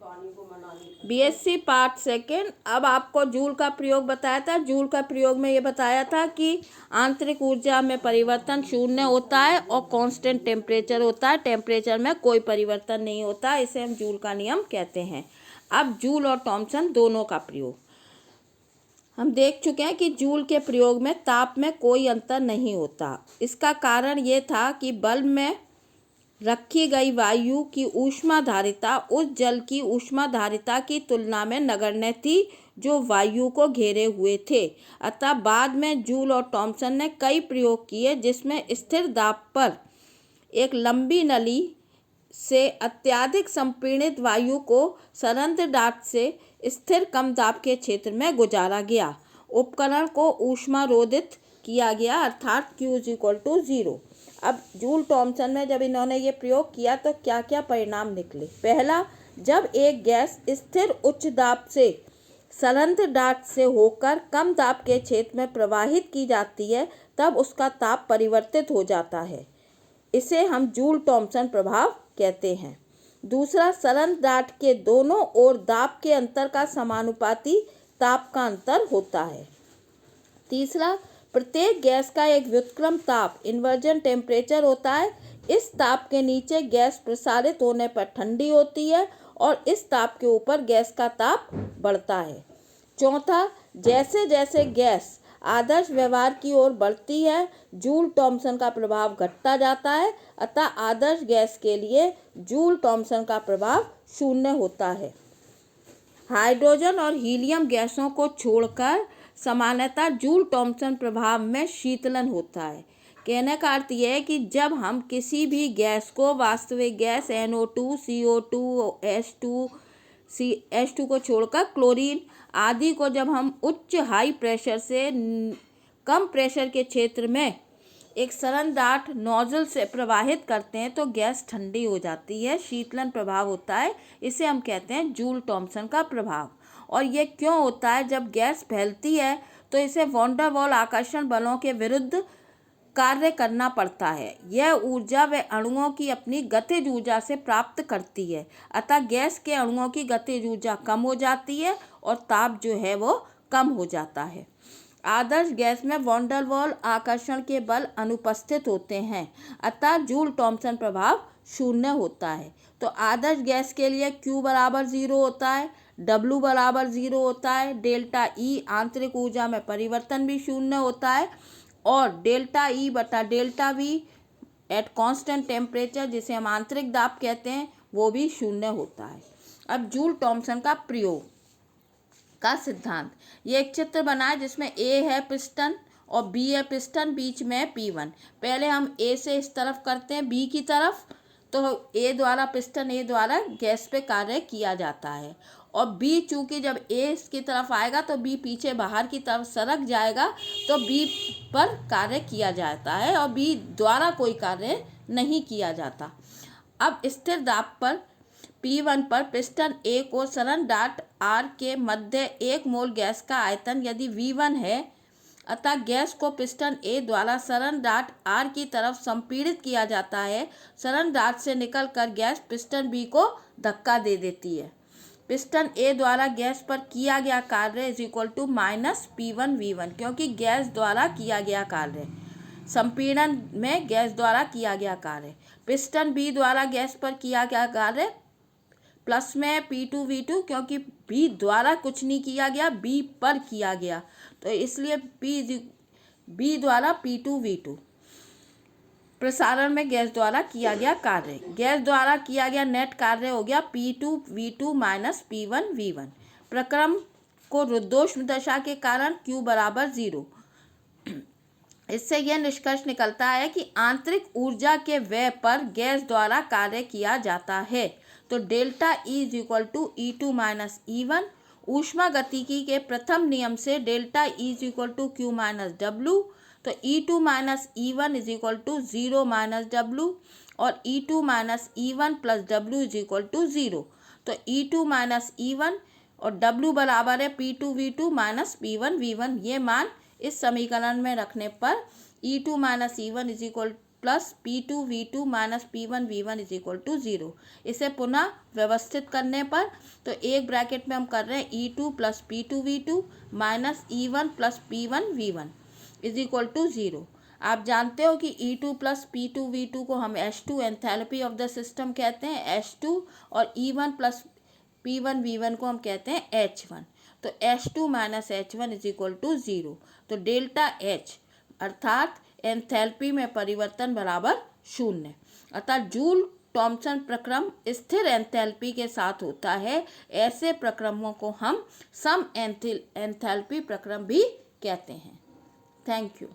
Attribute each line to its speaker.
Speaker 1: BSc part second. अब आपको joule का प्रयोग बताया था। जूल का प्रयोग में ये बताया था कि आंतरिक ऊर्जा में परिवर्तन शून्य होता है और कांस्टेंट टेम्परेचर होता है, टेम्परेचर में कोई परिवर्तन नहीं होता, इसे हम जूल का नियम कहते हैं। अब जूल और थॉमसन दोनों का प्रयोग हम देख चुके हैं कि जूल के प्रयोग में ताप में कोई अंतर नहीं होता। इसका कारण ये था कि बल्ब में रखी गई वायु की ऊष्माधारिता उस जल की ऊष्माधारिता की तुलना में नगण्य थी जो वायु को घेरे हुए थे। अतः बाद में जूल और थॉमसन ने कई प्रयोग किए जिसमें स्थिर दाब पर एक लंबी नली से अत्यधिक संपीड़ित वायु को सरंध्र डाट से स्थिर कम दाब के क्षेत्र में गुजारा गया। उपकरण को ऊष्मारोधित किया गया अर्थात Q=0। अब जूल थॉमसन में जब इन्होंने ये प्रयोग किया तो क्या क्या परिणाम निकले। पहला, जब एक गैस स्थिर उच्च दाब से सरंध्र डाट से होकर कम दाब के क्षेत्र में प्रवाहित की जाती है तब उसका ताप परिवर्तित हो जाता है, इसे हम जूल थॉमसन प्रभाव कहते हैं। दूसरा, सरंध्र डाट के दोनों ओर दाब के अंतर का समानुपाती ताप का अंतर होता है। तीसरा, प्रत्येक गैस का एक व्युत्क्रम ताप इन्वर्जन टेम्परेचर होता है। इस ताप के नीचे गैस प्रसारित होने पर ठंडी होती है और इस ताप के ऊपर गैस का ताप बढ़ता है। चौथा, जैसे जैसे गैस आदर्श व्यवहार की ओर बढ़ती है जूल थॉमसन का प्रभाव घटता जाता है, अतः आदर्श गैस के लिए जूल थॉमसन का प्रभाव शून्य होता है। हाइड्रोजन और हीलियम गैसों को छोड़कर सामान्यतः जूल थॉमसन प्रभाव में शीतलन होता है। कहने का अर्थ यह है कि जब हम किसी भी गैस को वास्तविक गैस NO2, CO2, H2 को छोड़कर क्लोरीन आदि को जब हम उच्च हाई प्रेशर से कम प्रेशर के क्षेत्र में एक सरल डाट नोजल से प्रवाहित करते हैं तो गैस ठंडी हो जाती है, शीतलन प्रभाव होता है, इसे हम कहते हैं जूल थॉमसन का प्रभाव। और ये क्यों होता है? जब गैस फैलती है तो इसे वॉन डेर वाल आकर्षण बलों के विरुद्ध कार्य करना पड़ता है। यह ऊर्जा व अणुओं की अपनी गतिज ऊर्जा से प्राप्त करती है, अतः गैस के अणुओं की गतिज ऊर्जा कम हो जाती है और ताप जो है वो कम हो जाता है। आदर्श गैस में वॉन डेर वाल आकर्षण के बल अनुपस्थित होते हैं, अतः जूल थॉमसन प्रभाव शून्य होता है। तो आदर्श गैस के लिए Q=0 होता है, W=0 होता है, डेल्टा E आंतरिक ऊर्जा में परिवर्तन भी शून्य होता है और डेल्टा E/डेल्टा V एट कांस्टेंट टेम्परेचर जिसे हम आंतरिक दाब कहते हैं वो भी शून्य होता है। अब जूल थॉमसन का प्रयोग का सिद्धांत, ये एक चित्र बना है जिसमें A है पिस्टन और B है पिस्टन, बीच में P1। पहले हम A से इस तरफ करते हैं B की तरफ, तो पिस्टन A द्वारा गैस पे कार्य किया जाता है और B चूंकि जब A इसकी तरफ आएगा तो B पीछे बाहर की तरफ सरक जाएगा तो B पर कार्य किया जाता है और B द्वारा कोई कार्य नहीं किया जाता। अब स्थिर दाब पर P1 पर पिस्टन A को सरल डाट R के मध्य 1 मोल गैस का आयतन यदि V1 है, अतः गैस को पिस्टन A द्वारा सरल डाट R की तरफ संपीड़ित किया जाता है। सरल डाट से निकलकर गैस पिस्टन B को धक्का दे देती है। पिस्टन A द्वारा गैस पर किया गया कार्य -P1V1, क्योंकि गैस द्वारा किया गया कार्य संपीड़न में गैस द्वारा किया गया कार्य। पिस्टन B द्वारा गैस पर किया गया कार्य प्लस में P2V2, क्योंकि B द्वारा कुछ नहीं किया गया, B पर किया गया, तो इसलिए B द्वारा P2V2। प्रसारण में गैस द्वारा किया गया कार्य, गैस द्वारा किया गया नेट कार्य हो गया P2V2 - P1V1। प्रक्रम को रुद्धोष्म दशा के कारण Q=0। इससे यह निष्कर्ष निकलता है कि आंतरिक ऊर्जा के व्यय पर गैस द्वारा कार्य किया जाता है। तो डेल्टा E=E2 - E1। ऊष्मा गतिकी के प्रथम नियम से डेल्टा E=Q - W, तो E2 - E1 0 - W और E2 - E1 + W 0। तो E2 - E1 और W बराबर है P2V2 - P1V1। ये मान इस समीकरण में रखने पर E2 - E1 plus P2V2 minus P1V1 is equal to 0। इसे पुनः व्यवस्थित करने पर तो एक ब्रैकेट में हम कर रहे हैं E2 plus P2V2 minus E1 plus P1V1 is equal to 0। आप जानते हो कि E2 प्लस P2V2 को हम H2 enthalpy of the system कहते हैं H2, और E1 प्लस P1V1 को हम कहते हैं H1। तो H2 minus H1 is equal to 0। तो डेल्टा H अर्थात एंथैल्पी में परिवर्तन बराबर 0। अर्थात जूल थॉमसन प्रक्रम स्थिर एंथैल्पी के साथ होता है। ऐसे प्रक्रमों को हम सम एंथैल्पी प्रक्रम भी कहते हैं। Thank you.